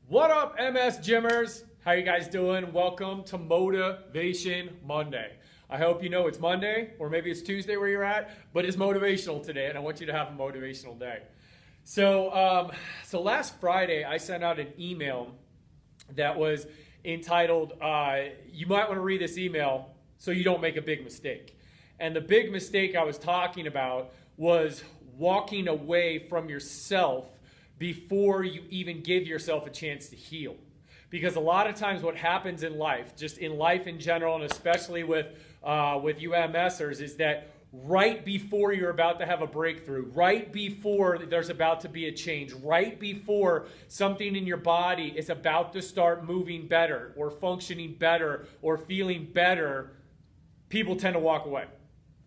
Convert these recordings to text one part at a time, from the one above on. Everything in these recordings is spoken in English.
What up, MS Gymmers? How you guys doing? Welcome to Motivation Monday. I hope you know it's Monday, or maybe it's Tuesday where you're at, but it's motivational today, and I want you to have a motivational day. So last Friday, I sent out an email that was entitled, you might want to read this email so you don't make a big mistake. And the big mistake I was talking about was walking away from yourself before you even give yourself a chance to heal. Because a lot of times what happens in life, just in life in general, and especially with you MSers, is that right before you're about to have a breakthrough, right before there's about to be a change, right before something in your body is about to start moving better or functioning better or feeling better, people tend to walk away.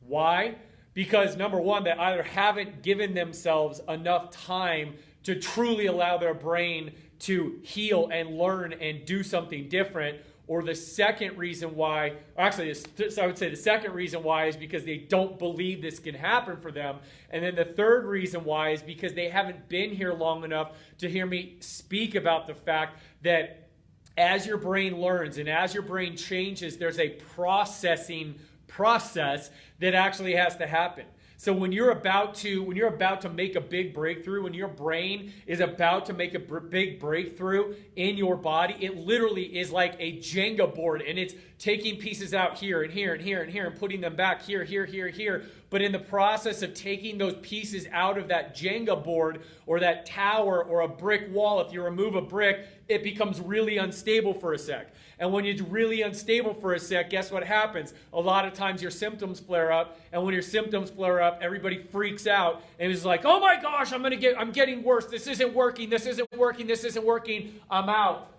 Why? Because number one, they either haven't given themselves enough time to truly allow their brain to heal and learn and do something different. Or the second reason why, actually, I would say the second reason why is because they don't believe this can happen for them. And then the third reason why is because they haven't been here long enough to hear me speak about the fact that as your brain learns and as your brain changes, there's a processing process that actually has to happen. So when you're about to make a big breakthrough, when your brain is about to make a big breakthrough in your body, it literally is like a Jenga board, and it's taking pieces out here and here and here and here and putting them back here, here, here, here. But in the process of taking those pieces out of that Jenga board or that tower or a brick wall, if you remove a brick, it becomes really unstable for a sec. And when you're really unstable for a sec, guess what happens? A lot of times your symptoms flare up, and when your symptoms flare up, everybody freaks out and is like, "Oh my gosh, I'm getting worse. This isn't working. This isn't working. This isn't working. I'm out."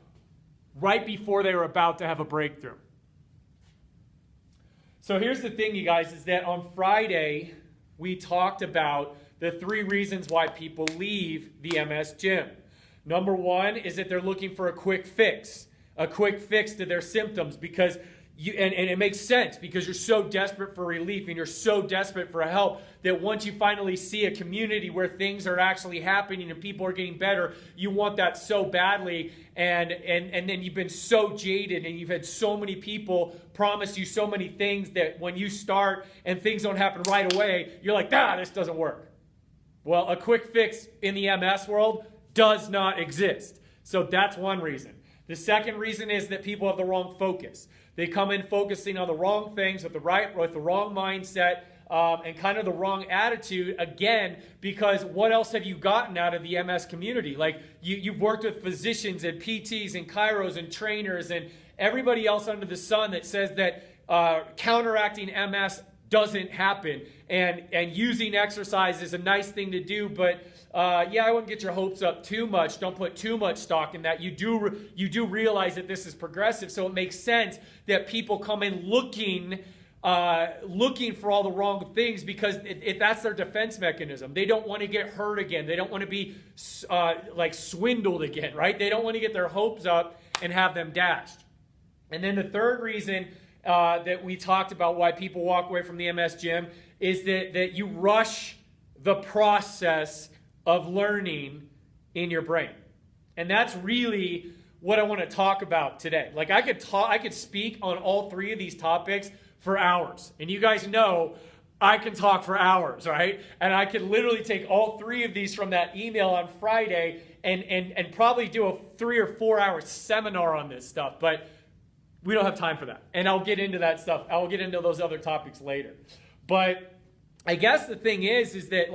Right before they were about to have a breakthrough. So here's the thing, you guys, is that on Friday, we talked about the 3 reasons why people leave the MS gym. Number 1 is that they're looking for a quick fix to their symptoms, because and it makes sense because you're so desperate for relief and you're so desperate for help that once you finally see a community where things are actually happening and people are getting better, you want that so badly, and then you've been so jaded and you've had so many people promise you so many things that when you start and things don't happen right away, you're like, this doesn't work. Well, a quick fix in the MS world does not exist. So that's one reason. The second reason is that people have the wrong focus. They come in focusing on the wrong things with the wrong mindset and kind of the wrong attitude, again, because what else have you gotten out of the MS community? Like you've worked with physicians and PTs and chiros and trainers and everybody else under the sun that says that counteracting MS doesn't happen, and using exercise is a nice thing to do, but I wouldn't get your hopes up too much. Don't put too much stock in that. You do realize that this is progressive, so it makes sense that people come in looking for all the wrong things, because that's their defense mechanism. They don't want to get hurt again. They don't want to be swindled again, right? They don't want to get their hopes up and have them dashed. And then the third reason that we talked about why people walk away from the MS gym is that you rush the process of learning in your brain. And that's really what I want to talk about today. Like I could speak on all 3 of these topics for hours. And you guys know I can talk for hours, right? And I could literally take all 3 of these from that email on Friday and probably do a 3 or 4 hour seminar on this stuff. But we don't have time for that. And I'll get into that stuff. I'll get into those other topics later. But I guess the thing is that,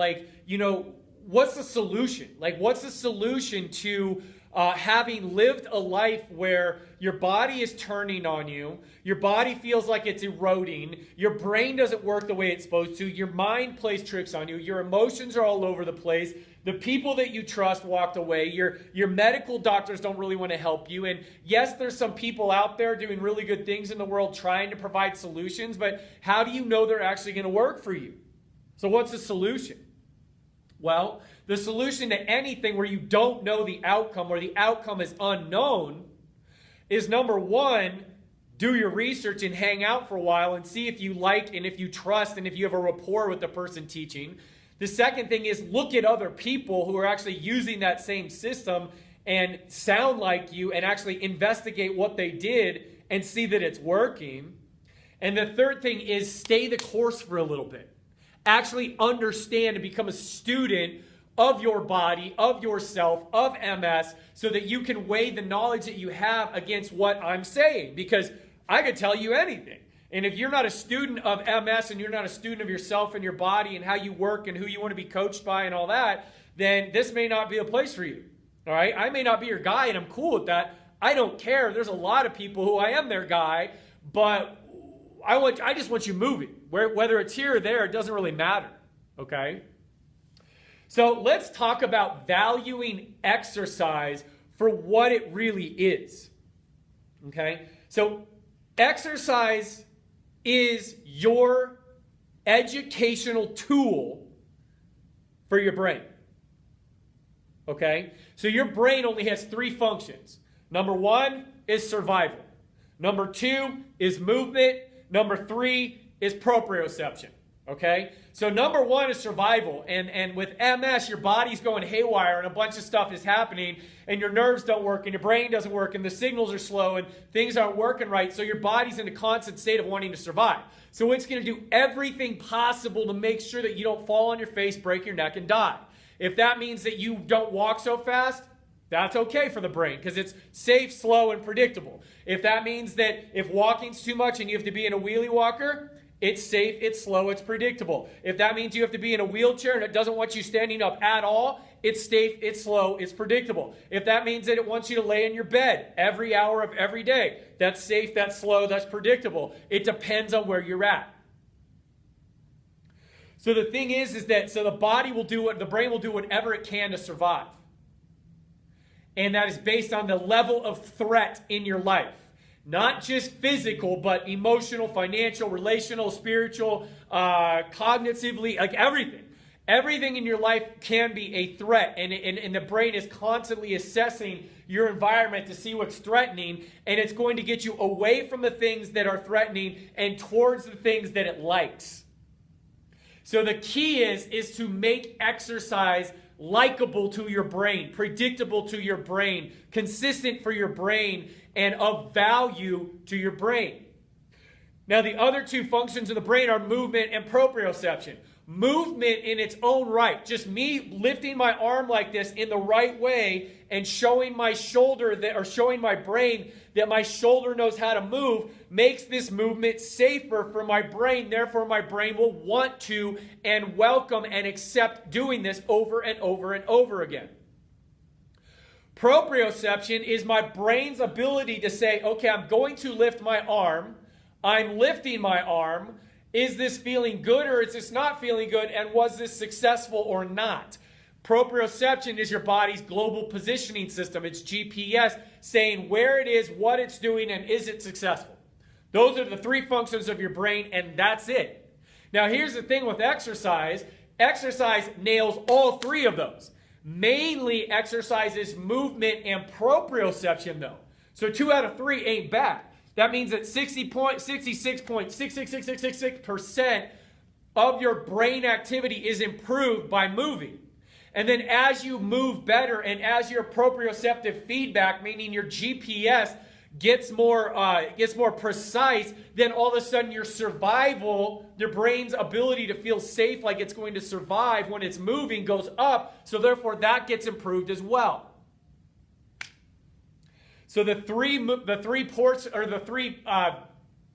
what's the solution? Like, what's the solution to having lived a life where your body is turning on you, your body feels like it's eroding, your brain doesn't work the way it's supposed to, your mind plays tricks on you, your emotions are all over the place, the people that you trust walked away, your medical doctors don't really want to help you, and yes, there's some people out there doing really good things in the world trying to provide solutions, but how do you know they're actually going to work for you? So what's the solution? Well, the solution to anything where you don't know the outcome or the outcome is unknown is, number 1, do your research and hang out for a while and see if you like and if you trust and if you have a rapport with the person teaching. The second thing is look at other people who are actually using that same system and sound like you and actually investigate what they did and see that it's working. And the third thing is stay the course for a little bit. Actually understand and become a student of your body, of yourself, of MS, so that you can weigh the knowledge that you have against what I'm saying. Because I could tell you anything. And if you're not a student of MS and you're not a student of yourself and your body and how you work and who you want to be coached by and all that, then this may not be a place for you. All right? I may not be your guy, and I'm cool with that. I don't care. There's a lot of people who I am their guy, but I just want you moving. Whether it's here or there, it doesn't really matter. Okay? So let's talk about valuing exercise for what it really is. Okay? So exercise is your educational tool for your brain. Okay? So your brain only has 3 functions. Number 1 is survival. Number 2 is movement. Number 3 is proprioception. Okay? So number 1 is survival. And with MS, your body's going haywire and a bunch of stuff is happening and your nerves don't work and your brain doesn't work and the signals are slow and things aren't working right. So your body's in a constant state of wanting to survive. So it's going to do everything possible to make sure that you don't fall on your face, break your neck, and die. If that means that you don't walk so fast, that's okay for the brain because it's safe, slow, and predictable. If that means that if walking's too much and you have to be in a wheelie walker, it's safe, it's slow, it's predictable. If that means you have to be in a wheelchair and it doesn't want you standing up at all, it's safe, it's slow, it's predictable. If that means that it wants you to lay in your bed every hour of every day, that's safe, that's slow, that's predictable. It depends on where you're at. So the thing is that the body will do what the brain will do whatever it can to survive. And that is based on the level of threat in your life. Not just physical, but emotional, financial, relational, spiritual, cognitively, like everything. Everything in your life can be a threat. And the brain is constantly assessing your environment to see what's threatening. And it's going to get you away from the things that are threatening and towards the things that it likes. So the key is to make exercise likable to your brain, predictable to your brain, consistent for your brain, and of value to your brain. Now, the other 2 functions of the brain are movement and proprioception. Movement in its own right, just me lifting my arm like this in the right way and showing my shoulder or showing my brain that my shoulder knows how to move, makes this movement safer for my brain. Therefore, my brain will want to and welcome and accept doing this over and over and over again. Proprioception is my brain's ability to say, okay, I'm going to lift my arm. I'm lifting my arm. Is this feeling good or is this not feeling good? And was this successful or not? Proprioception is your body's global positioning system. It's GPS saying where it is, what it's doing, and is it successful. Those are the 3 functions of your brain, and that's it. Now, here's the thing with exercise. Exercise nails all 3 of those. Mainly exercises movement and proprioception, though. So 2 out of 3 ain't bad. That means that 66.66666% of your brain activity is improved by moving. And then as you move better and as your proprioceptive feedback, meaning your GPS, gets more precise, then all of a sudden your survival, your brain's ability to feel safe like it's going to survive when it's moving goes up. So therefore that gets improved as well. So the three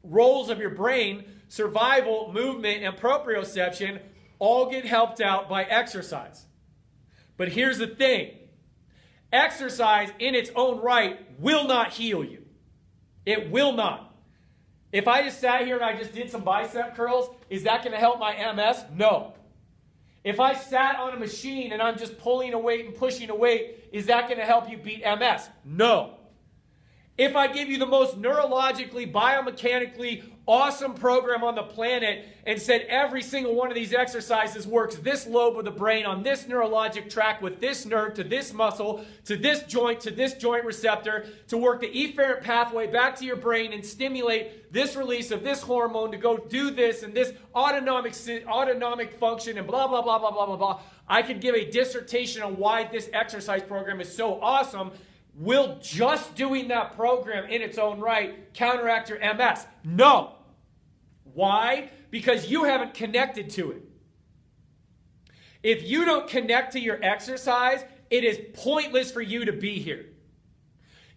roles of your brain, survival, movement, and proprioception, all get helped out by exercise. But here's the thing. Exercise in its own right will not heal you. It will not. If I just sat here and I just did some bicep curls, is that going to help my MS? No. If I sat on a machine and I'm just pulling a weight and pushing a weight, is that going to help you beat MS? No. If I give you the most neurologically, biomechanically awesome program on the planet and said every single one of these exercises works this lobe of the brain on this neurologic track with this nerve to this muscle, to this joint receptor, to work the efferent pathway back to your brain and stimulate this release of this hormone to go do this and this autonomic function and blah, blah, blah, blah, blah, blah, blah. I could give a dissertation on why this exercise program is so awesome. Will just doing that program in its own right counteract your MS? No. Why? Because you haven't connected to it. If you don't connect to your exercise, it is pointless for you to be here.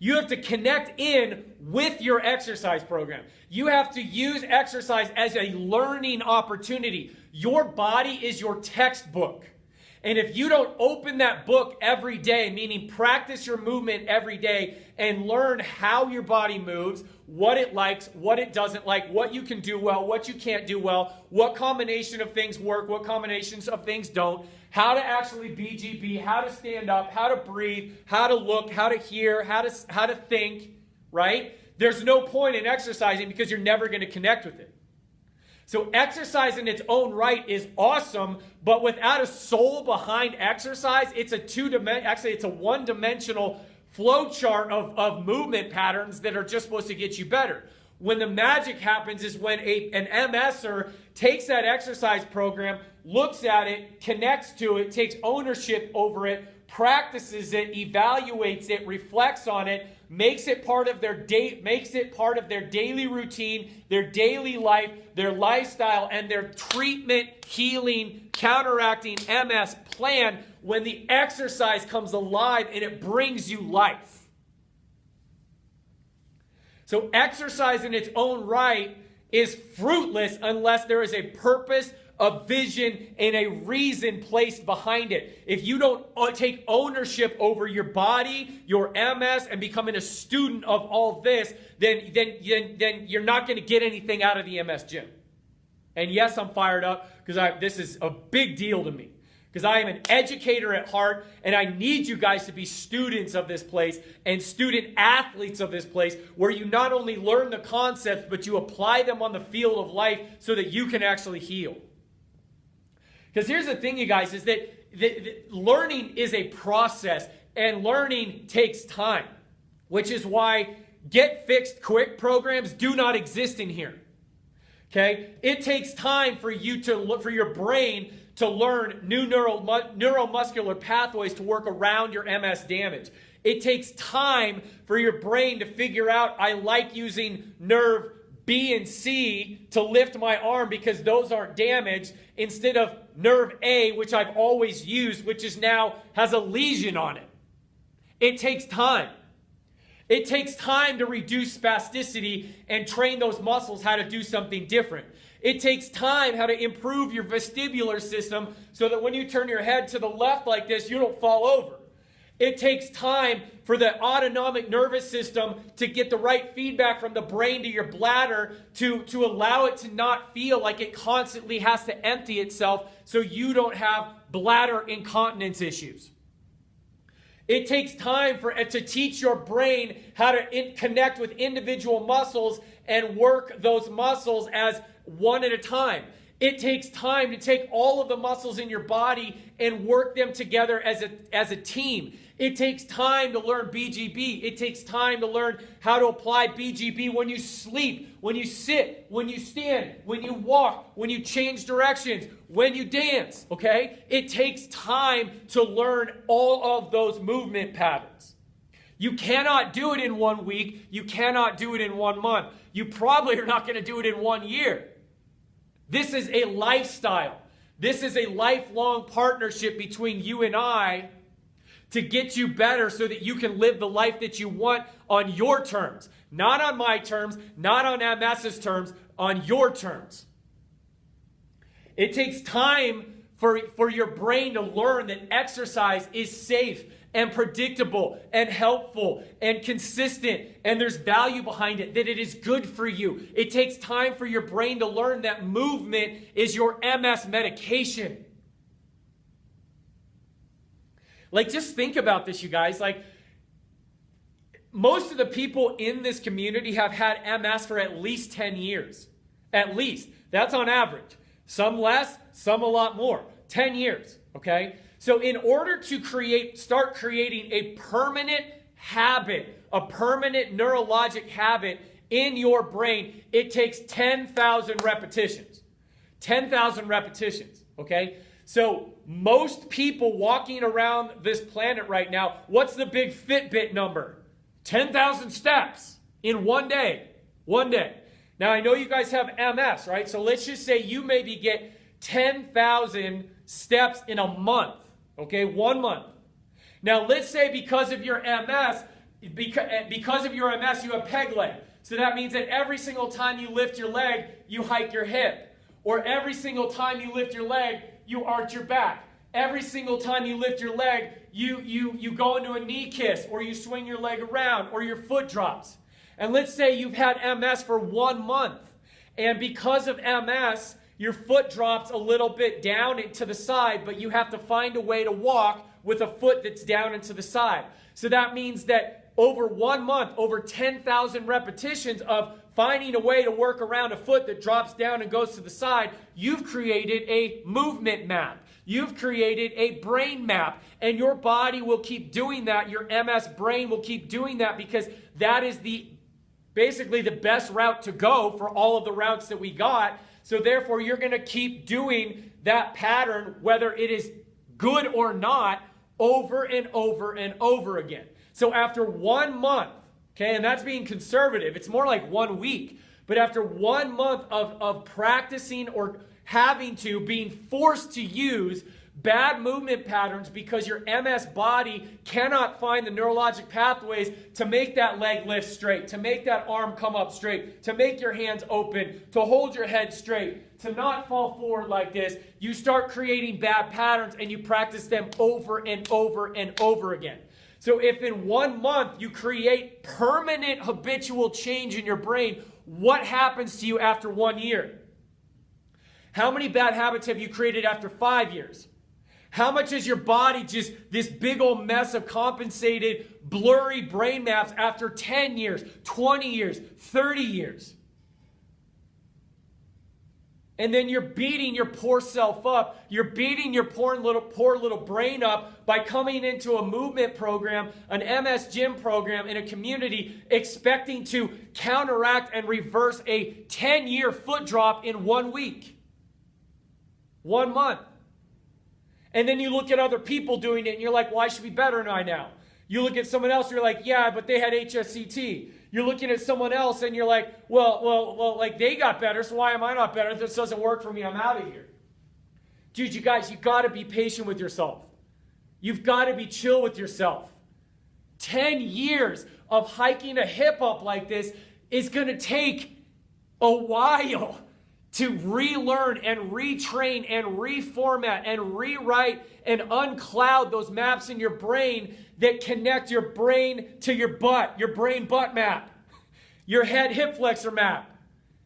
You have to connect in with your exercise program. You have to use exercise as a learning opportunity. Your body is your textbook. And if you don't open that book every day, meaning practice your movement every day and learn how your body moves, what it likes, what it doesn't like, what you can do well, what you can't do well, what combination of things work, what combinations of things don't, how to actually BGB, how to stand up, how to breathe, how to look, how to hear, how to think, right? There's no point in exercising because you're never going to connect with it. So exercise in its own right is awesome, but without a soul behind exercise, it's a one-dimensional flow chart of movement patterns that are just supposed to get you better. When the magic happens is when an MSer takes that exercise program, looks at it, connects to it, takes ownership over it, practices it, evaluates it, reflects on it, makes it part of their daily routine, their daily life, their lifestyle, and their treatment, healing, counteracting MS plan when the exercise comes alive and it brings you life. So exercise in its own right is fruitless unless there is a purpose, a vision, and a reason placed behind it. If you don't take ownership over your body, your MS, and becoming a student of all this, then you're not going to get anything out of the MS gym. And yes, I'm fired up because this is a big deal to me. Because I am an educator at heart, and I need you guys to be students of this place and student athletes of this place, where you not only learn the concepts, but you apply them on the field of life so that you can actually heal. Because here's the thing, you guys, is that learning is a process, and learning takes time, which is why get fixed quick programs do not exist in here. Okay? It takes time for you to look for your brain to learn new neuromuscular pathways to work around your MS damage. It takes time for your brain to figure out, I like using nerve B and C to lift my arm because those aren't damaged, instead of nerve A, which I've always used, which is now has a lesion on it. It takes time. It takes time to reduce spasticity and train those muscles how to do something different. It takes time how to improve your vestibular system so that when you turn your head to the left like this, you don't fall over. It takes time for the autonomic nervous system to get the right feedback from the brain to your bladder to allow it to not feel like it constantly has to empty itself so you don't have bladder incontinence issues. It takes time to teach your brain how to connect with individual muscles and work those muscles as one at a time. It takes time to take all of the muscles in your body and work them together as a team. It takes time to learn BGB. It takes time to learn how to apply BGB when you sleep, when you sit, when you stand, when you walk, when you change directions, when you dance, okay? It takes time to learn all of those movement patterns. You cannot do it in 1 week. You cannot do it in 1 month. You probably are not going to do it in 1 year. This is a lifestyle. This is a lifelong partnership between you and I to get you better so that you can live the life that you want on your terms. Not on my terms, not on MS's terms, on your terms. It takes time for your brain to learn that exercise is safe and predictable and helpful and consistent, and there's value behind it, that it is good for you. It takes time for your brain to learn that movement is your MS medication. Like, just think about this, you guys. Like, most of the people in this community have had MS for at least 10 years. At least. That's on average. Some less, some a lot more. 10 years, okay? So in order to start creating a permanent habit, a permanent neurologic habit in your brain, it takes 10,000 repetitions. 10,000 repetitions, okay? So most people walking around this planet right now, what's the big Fitbit number? 10,000 steps in one day. One day. Now, I know you guys have MS, right? So let's just say you maybe get 10,000 steps in a month, okay? 1 month. Now, let's say because of your MS, you have peg leg. So that means that every single time you lift your leg, you hike your hip. Or every single time you lift your leg, you arch your back. Every single time you lift your leg, you go into a knee kiss, or you swing your leg around, or your foot drops. And let's say you've had MS for 1 month. And because of MS, your foot drops a little bit down to the side, but you have to find a way to walk with a foot that's down and to the side. So that means that over 1 month, over 10,000 repetitions of finding a way to work around a foot that drops down and goes to the side, you've created a movement map. You've created a brain map, and your body will keep doing that. Your MS brain will keep doing that because that is basically the best route to go for all of the routes that we got. So therefore, you're going to keep doing that pattern, whether it is good or not, over and over and over again. So after 1 month, okay, and that's being conservative, it's more like 1 week, but after 1 month of practicing or being forced to use bad movement patterns because your MS body cannot find the neurologic pathways to make that leg lift straight, to make that arm come up straight, to make your hands open, to hold your head straight, to not fall forward like this, you start creating bad patterns and you practice them over and over and over again. So if in 1 month you create permanent habitual change in your brain, what happens to you after 1 year? How many bad habits have you created after 5 years? How much is your body just this big old mess of compensated, blurry brain maps after 10 years, 20 years, 30 years? And then you're beating your poor self up. You're beating your poor little brain up by coming into a movement program, an MS gym program in a community, expecting to counteract and reverse a 10-year foot drop in 1 week. 1 month. And then you look at other people doing it and you're like, well, I should be better than I now. You look at someone else, you're like, yeah, but they had HSCT. You're looking at someone else and you're like, well, like they got better, so why am I not better? If this doesn't work for me, I'm out of here. Dude, you guys, you got to be patient with yourself. You've got to be chill with yourself. 10 years of hiking a hip up like this is going to take a while to relearn and retrain and reformat and rewrite and uncloud those maps in your brain that connect your brain to your butt, your brain butt map, your head hip flexor map.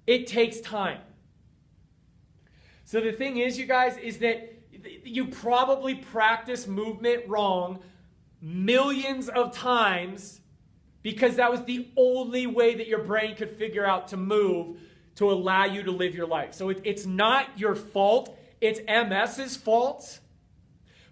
It takes time. So the thing is, you guys, is that you probably practice movement wrong millions of times because that was the only way that your brain could figure out to move to allow you to live your life. So it's not your fault. It's MS's fault.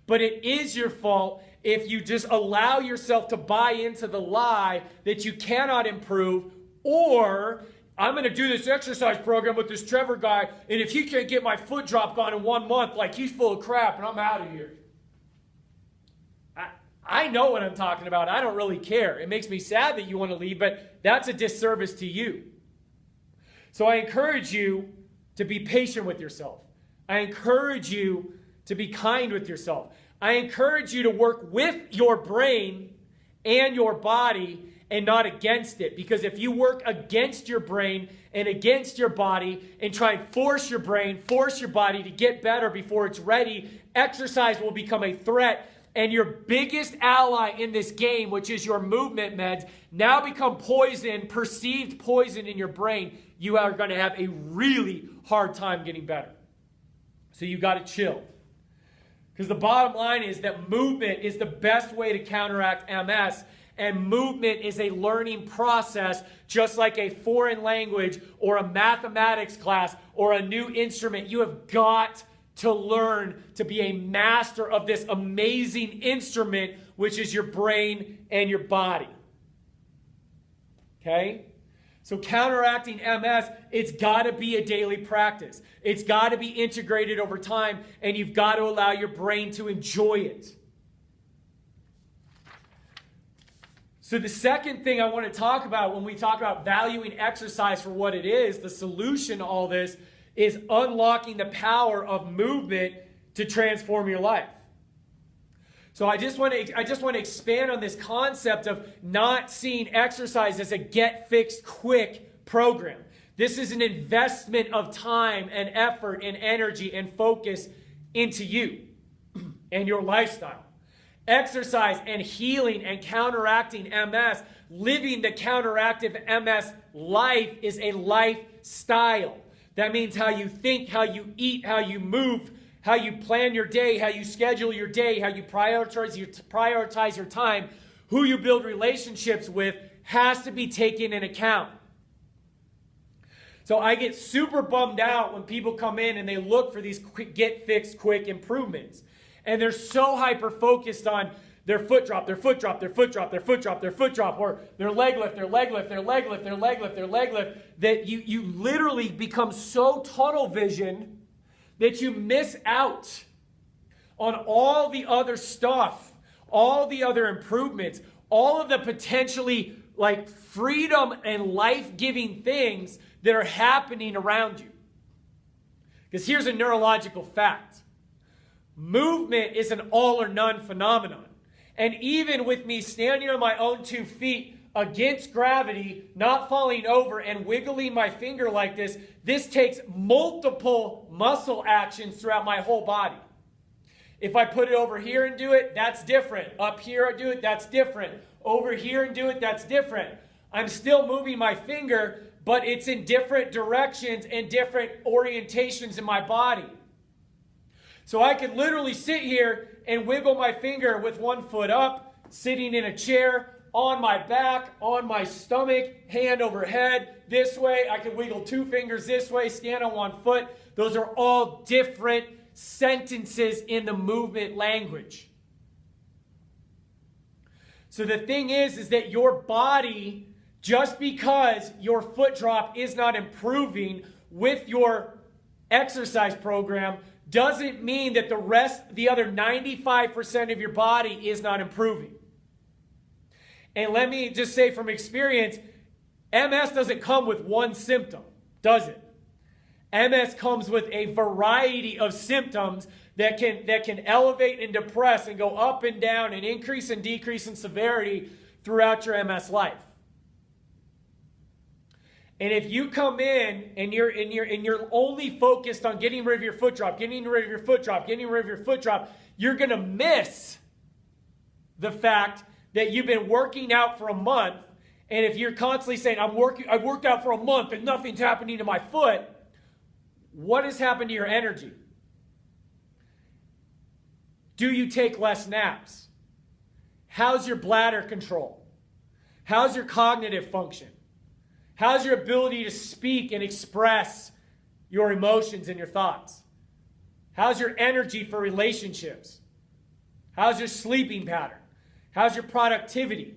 But it is your fault if you just allow yourself to buy into the lie that you cannot improve, or I'm going to do this exercise program with this Trevor guy, and if he can't get my foot drop gone in 1 month, like he's full of crap and I'm out of here. I know what I'm talking about. I don't really care. It makes me sad that you want to leave, but that's a disservice to you. So I encourage you to be patient with yourself. I encourage you to be kind with yourself. I encourage you to work with your brain and your body and not against it. Because if you work against your brain and against your body and try and force your brain, force your body to get better before it's ready, exercise will become a threat. And your biggest ally in this game, which is your movement meds, now become poison, perceived poison in your brain. You are going to have a really hard time getting better. So you got to chill. Because the bottom line is that movement is the best way to counteract MS. And movement is a learning process, just like a foreign language or a mathematics class or a new instrument. You have got to learn to be a master of this amazing instrument, which is your brain and your body. Okay? So counteracting MS, it's got to be a daily practice. It's got to be integrated over time, and you've got to allow your brain to enjoy it. So the second thing I want to talk about when we talk about valuing exercise for what it is, the solution to all this is unlocking the power of movement to transform your life. So I just want to expand on this concept of not seeing exercise as a get-fixed-quick program. This is an investment of time and effort and energy and focus into you and your lifestyle. Exercise and healing and counteracting MS, living the counteractive MS life is a lifestyle. That means how you think, how you eat, how you move, how you plan your day, how you schedule your day, how you prioritize your time, who you build relationships with has to be taken into account. So I get super bummed out when people come in and they look for these get-fixed-quick improvements. And they're so hyper-focused on their foot drop, their foot drop, their foot drop, their foot drop, their foot drop, or their leg lift, their leg lift, their leg lift, their leg lift, their leg lift, that you literally become so tunnel vision that you miss out on all the other stuff, all the other improvements, all of the potentially like freedom and life-giving things that are happening around you. Because here's a neurological fact. Movement is an all or none phenomenon. And even with me standing on my own 2 feet against gravity, not falling over and wiggling my finger like this takes multiple muscle actions throughout my whole body. If I put it over here and do it, that's different. Up here I do it, that's different. Over here and do it, that's different. I'm still moving my finger, but it's in different directions and different orientations in my body. So I could literally sit here and wiggle my finger with 1 foot up, sitting in a chair, on my back, on my stomach, hand over head, this way. I could wiggle 2 fingers this way, stand on 1 foot. Those are all different sentences in the movement language. So the thing is that your body, just because your foot drop is not improving with your exercise program, doesn't mean that the other 95% of your body is not improving. And let me just say from experience, MS doesn't come with one symptom, does it? MS comes with a variety of symptoms that can elevate and depress and go up and down and increase and decrease in severity throughout your MS life. And if you come in and you're only focused on getting rid of your foot drop, getting rid of your foot drop, getting rid of your foot drop, you're going to miss the fact that you've been working out for a month. And if you're constantly saying, I've worked out for a month and nothing's happening to my foot, what has happened to your energy? Do you take less naps? How's your bladder control? How's your cognitive function? How's your ability to speak and express your emotions and your thoughts? How's your energy for relationships? How's your sleeping pattern? How's your productivity?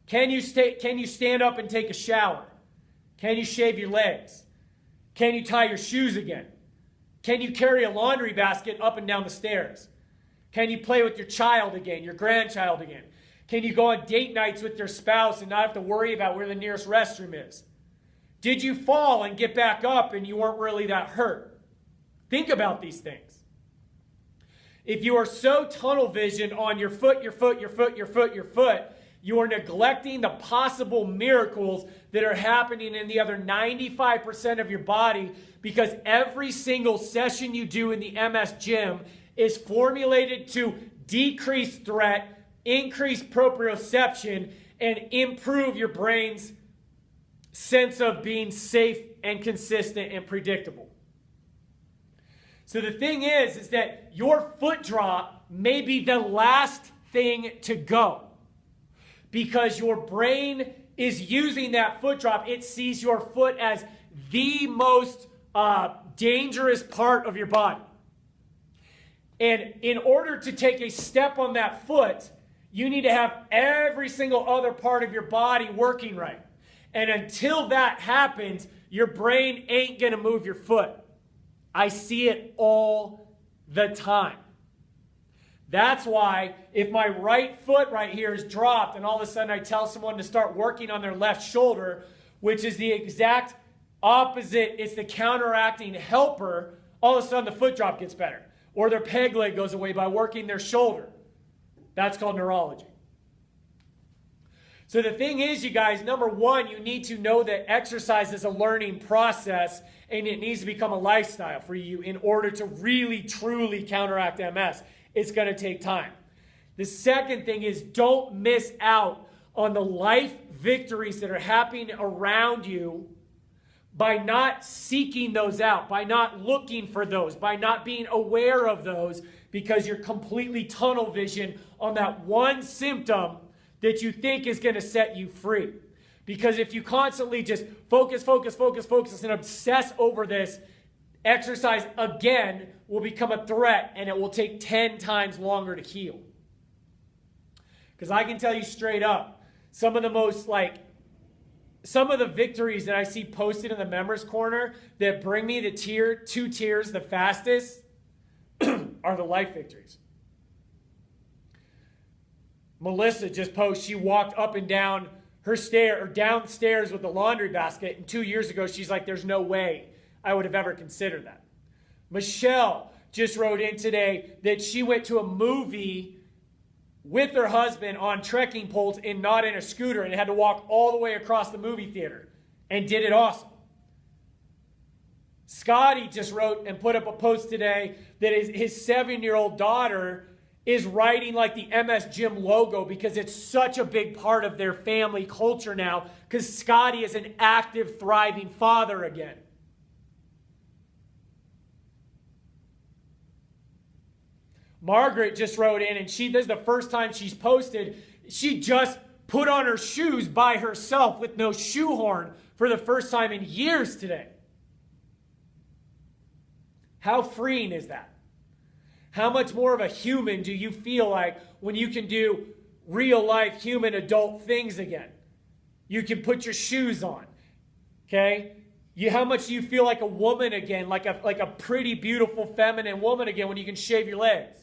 Can you stand up and take a shower? Can you shave your legs? Can you tie your shoes again? Can you carry a laundry basket up and down the stairs? Can you play with your child again, your grandchild again? Can you go on date nights with your spouse and not have to worry about where the nearest restroom is? Did you fall and get back up and you weren't really that hurt? Think about these things. If you are so tunnel vision on your foot, you are neglecting the possible miracles that are happening in the other 95% of your body, because every single session you do in the MS gym is formulated to decrease threat, increase proprioception, and improve your brain's sense of being safe and consistent and predictable. So the thing is that your foot drop may be the last thing to go, because your brain is using that foot drop. It sees your foot as the most dangerous part of your body. And in order to take a step on that foot, you need to have every single other part of your body working right. And until that happens, your brain ain't going to move your foot. I see it all the time. That's why if my right foot right here is dropped and all of a sudden I tell someone to start working on their left shoulder, which is the exact opposite, it's the counteracting helper, all of a sudden the foot drop gets better. Or their peg leg goes away by working their shoulder. That's called neurology. So the thing is, you guys, number one, you need to know that exercise is a learning process and it needs to become a lifestyle for you in order to really, truly counteract MS. It's going to take time. The second thing is don't miss out on the life victories that are happening around you by not seeking those out, by not looking for those, by not being aware of those, because you're completely tunnel vision on that one symptom that you think is going to set you free. Because if you constantly just focus, and obsess over this, exercise again will become a threat and it will take 10 times longer to heal. Because I can tell you straight up, some of the victories that I see posted in the members corner that bring me the two tears the fastest are the life victories. Melissa just posted, she walked up and down her downstairs with the laundry basket, and 2 years ago she's like, there's no way I would have ever considered that. Michelle just wrote in today that she went to a movie with her husband on trekking poles and not in a scooter and had to walk all the way across the movie theater and did it awesome. Scotty just wrote and put up a post today that his 7-year-old daughter is writing like the MS Gym logo because it's such a big part of their family culture now because Scotty is an active, thriving father again. Margaret just wrote in, and this is the first time she's posted, she just put on her shoes by herself with no shoehorn for the first time in years today. How freeing is that? How much more of a human do you feel like when you can do real life human adult things again? You can put your shoes on, okay? How much do you feel like a woman again, like a pretty, beautiful, feminine woman again when you can shave your legs?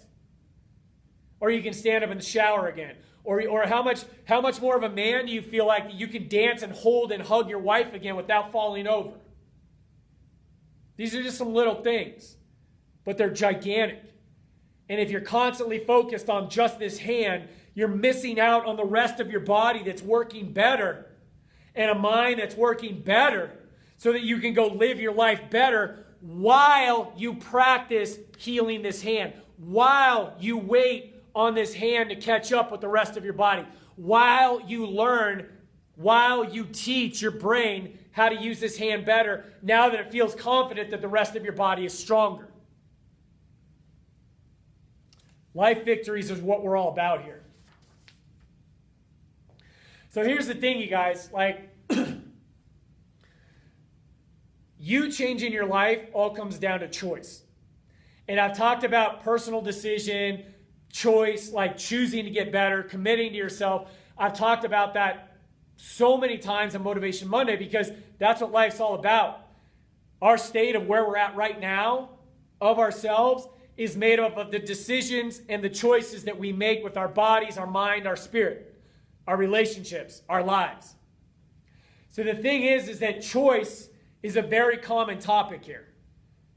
Or you can stand up in the shower again. Or how much more of a man do you feel like you can dance and hold and hug your wife again without falling over? These are just some little things, but they're gigantic. And if you're constantly focused on just this hand, you're missing out on the rest of your body that's working better and a mind that's working better so that you can go live your life better while you practice healing this hand, while you wait on this hand to catch up with the rest of your body, while you learn, while you teach your brain how to use this hand better now that it feels confident that the rest of your body is stronger. Life victories is what we're all about here. So here's the thing, you guys, you changing your life all comes down to choice. And I've talked about personal decision, choice, like choosing to get better, committing to yourself. I've talked about that so many times on Motivation Monday because that's what life's all about. Our state of where we're at right now of ourselves is made up of the decisions and the choices that we make with our bodies, our mind, our spirit, our relationships, our lives. So the thing is that choice is a very common topic here.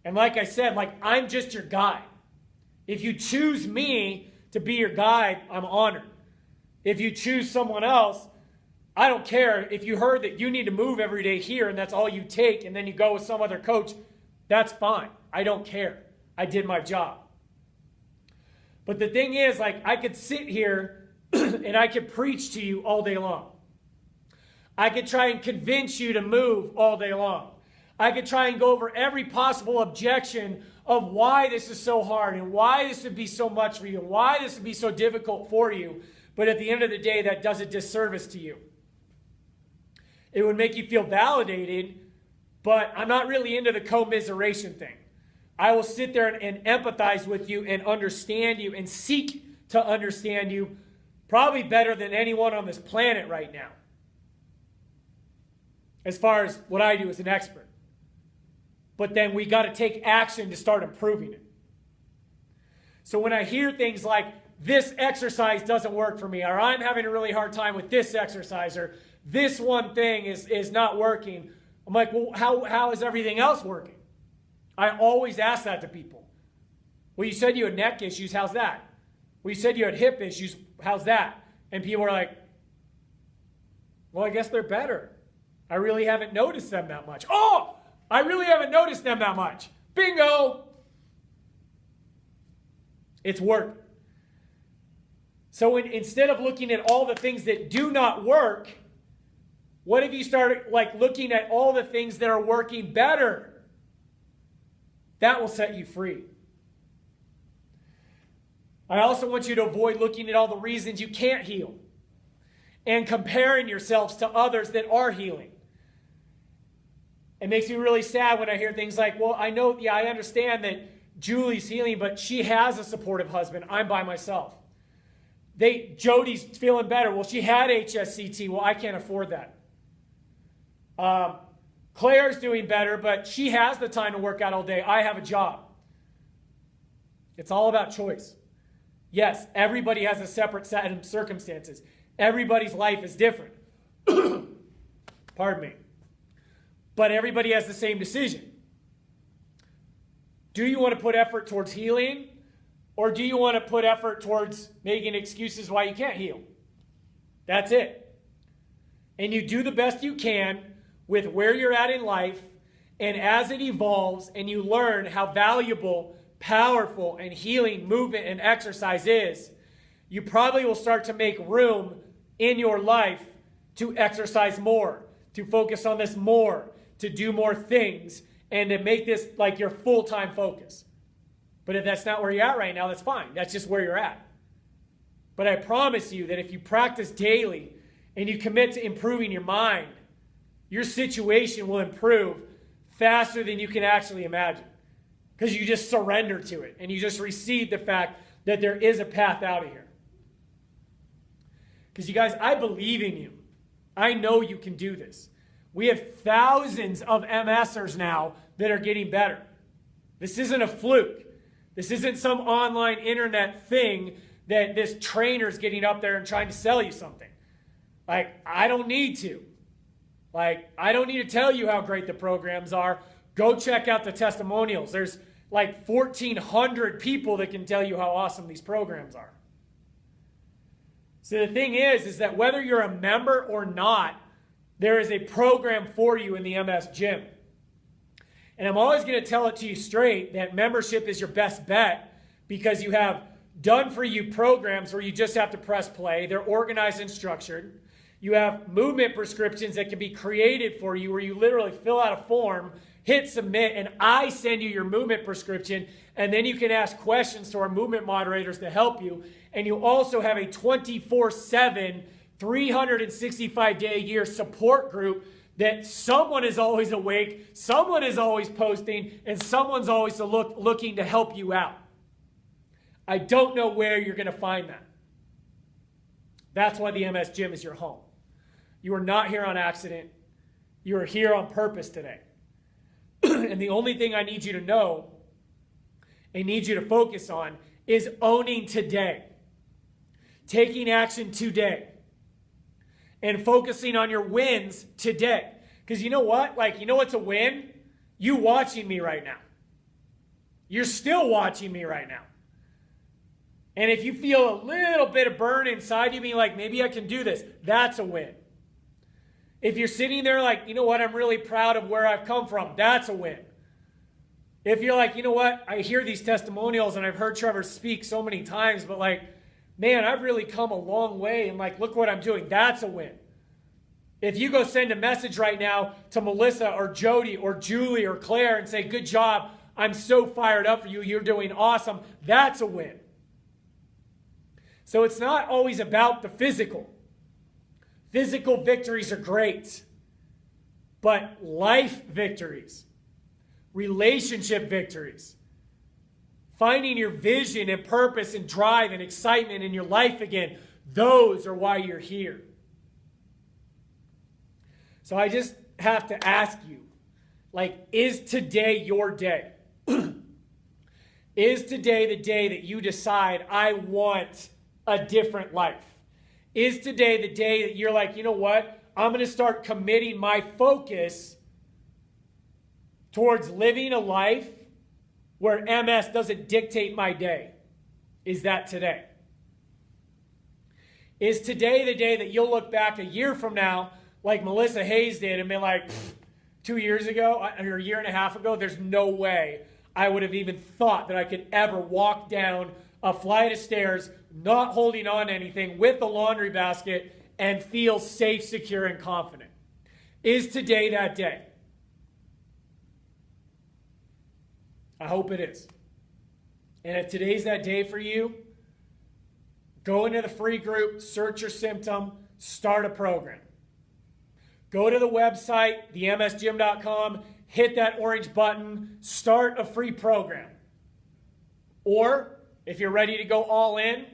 And like I said, I'm just your guide. If you choose me to be your guide, I'm honored. If you choose someone else, I don't care. If you heard that you need to move every day here and that's all you take and then you go with some other coach, that's fine. I don't care. I did my job. But the thing is, I could sit here and I could preach to you all day long. I could try and convince you to move all day long. I could try and go over every possible objection of why this is so hard and why this would be so much for you and why this would be so difficult for you. But at the end of the day, that does a disservice to you. It would make you feel validated, but I'm not really into the commiseration thing. I will sit there and empathize with you and understand you and seek to understand you probably better than anyone on this planet right now. as far as what I do as an expert. But then we got to take action to start improving it. So when I hear things like, this exercise doesn't work for me, or I'm having a really hard time with this exercise, or this one thing is not working, I'm like, well, how is everything else working? I always ask that to people. Well, you said you had neck issues, how's that? Well, you said you had hip issues, how's that? And people are like, well, I guess they're better. I really haven't noticed them that much. Oh, I really haven't noticed them that much. Bingo! It's working. So instead of looking at all the things that do not work, what if you started looking at all the things that are working better? That will set you free. I also want you to avoid looking at all the reasons you can't heal and comparing yourselves to others that are healing. It makes me really sad when I hear things like, well, I understand that Julie's healing, but she has a supportive husband. I'm by myself. Jody's feeling better. Well, she had HSCT. Well, I can't afford that. Claire's doing better, but she has the time to work out all day. I have a job. It's all about choice. Yes, everybody has a separate set of circumstances. Everybody's life is different. Pardon me. But everybody has the same decision. Do you want to put effort towards healing, or do you want to put effort towards making excuses why you can't heal? That's it. And you do the best you can with where you're at in life, and as it evolves and you learn how valuable, powerful, and healing movement and exercise is, you probably will start to make room in your life to exercise more, to focus on this more, to do more things, and to make this like your full-time focus. But if that's not where you're at right now, that's fine. That's just where you're at. But I promise you that if you practice daily and you commit to improving your mind, your situation will improve faster than you can actually imagine. Because you just surrender to it and you just receive the fact that there is a path out of here. Because you guys, I believe in you. I know you can do this. We have thousands of MSers now that are getting better. This isn't a fluke. This isn't some online internet thing that this trainer's getting up there and trying to sell you something. I don't need to. I don't need to tell you how great the programs are. Go check out the testimonials. There's 1,400 people that can tell you how awesome these programs are. So the thing is that whether you're a member or not, there is a program for you in the MS Gym. And I'm always going to tell it to you straight that membership is your best bet, because you have done-for-you programs where you just have to press play. They're organized and structured. You have movement prescriptions that can be created for you where you literally fill out a form, hit submit, and I send you your movement prescription, and then you can ask questions to our movement moderators to help you. And you also have a 24/7, 365-day-a-year support group that someone is always awake, someone is always posting, and someone's always looking to help you out. I don't know where you're going to find that. That's why the MS Gym is your home. You are not here on accident. You are here on purpose today. And the only thing I need you to know and need you to focus on is owning today. Taking action today. And focusing on your wins today. Because you know what? You know what's a win? You watching me right now. You're still watching me right now. And if you feel a little bit of burn inside you being like, maybe I can do this, that's a win. If you're sitting there you know what, I'm really proud of where I've come from, that's a win. If you're like, you know what, I hear these testimonials and I've heard Trevor speak so many times, but man, I've really come a long way, and look what I'm doing, that's a win. If you go send a message right now to Melissa or Jody or Julie or Claire and say, good job, I'm so fired up for you, you're doing awesome, that's a win. So it's not always about the physical. Physical victories are great, but life victories, relationship victories, finding your vision and purpose and drive and excitement in your life again, those are why you're here. So I just have to ask you, like, is today your day? Is today the day that you decide, I want a different life? Is today the day that you're like, you know what? I'm going to start committing my focus towards living a life where MS doesn't dictate my day. Is that today? Is today the day that you'll look back a year from now, like Melissa Hayes did, and be like, 2 years ago, or a year and a half ago, there's no way I would have even thought that I could ever walk down a flight of stairs, not holding on to anything, with the laundry basket, and feel safe, secure, and confident. Is today that day? I hope it is. And if today's that day for you, go into the free group, search your symptom, start a program. Go to the website, themsgym.com, hit that orange button, start a free program. Or, if you're ready to go all in,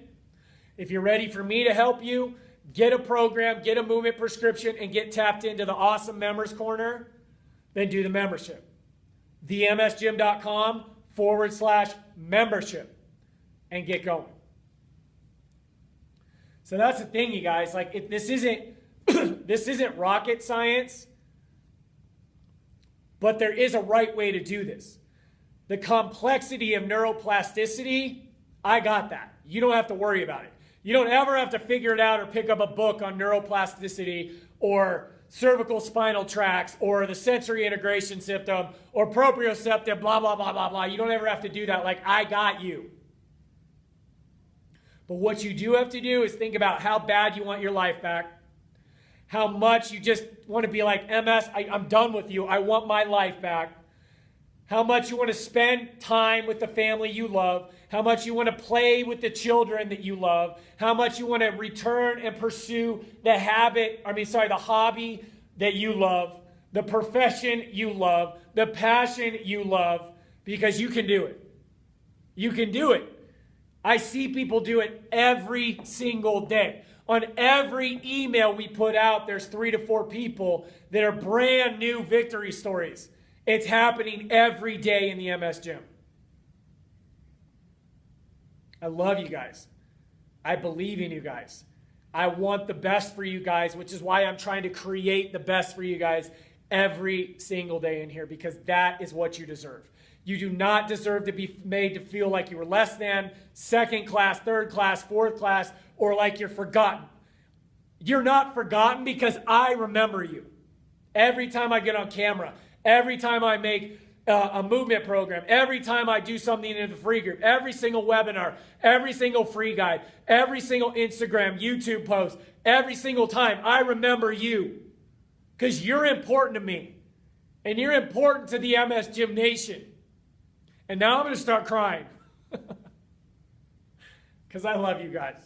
if you're ready for me to help you, get a program, get a movement prescription, and get tapped into the awesome members corner, then do the membership. themsgym.com/membership and get going. So that's the thing, you guys. Like, this isn't this isn't rocket science, but there is a right way to do this. The complexity of neuroplasticity, I got that. You don't have to worry about it. You don't ever have to figure it out or pick up a book on neuroplasticity or cervical spinal tracts or the sensory integration symptom or proprioceptive, blah, blah, blah, blah, blah. You don't ever have to do that. Like, I got you. But what you do have to do is think about how bad you want your life back, how much you just want to be like, MS, I'm done with you. I want my life back. How much you want to spend time with the family you love, how much you want to play with the children that you love, how much you want to return and pursue the hobby that you love, the profession you love, the passion you love, because you can do it. You can do it. I see people do it every single day. On every email we put out, there's 3 to 4 people that are brand new victory stories. It's happening every day in the MS gym. I love you guys. I believe in you guys. I want the best for you guys, which is why I'm trying to create the best for you guys every single day in here, because that is what you deserve. You do not deserve to be made to feel like you were less than, second class, third class, fourth class, or like you're forgotten. You're not forgotten because I remember you. Every time I get on camera, every time I make a movement program, every time I do something in the free group, every single webinar, every single free guide, every single Instagram, YouTube post, every single time, I remember you because you're important to me and you're important to the MS Gym Nation. And now I'm going to start crying because I love you guys.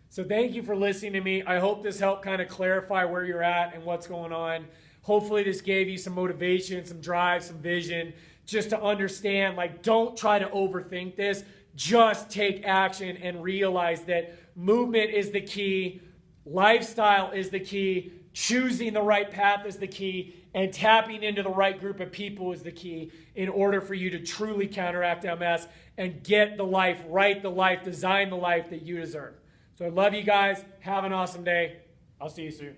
So thank you for listening to me. I hope this helped kind of clarify where you're at and what's going on. Hopefully this gave you some motivation, some drive, some vision, just to understand, like, don't try to overthink this. Just take action and realize that movement is the key, lifestyle is the key, choosing the right path is the key, and tapping into the right group of people is the key in order for you to truly counteract MS and get the life, write the life, design the life that you deserve. So I love you guys. Have an awesome day. I'll see you soon.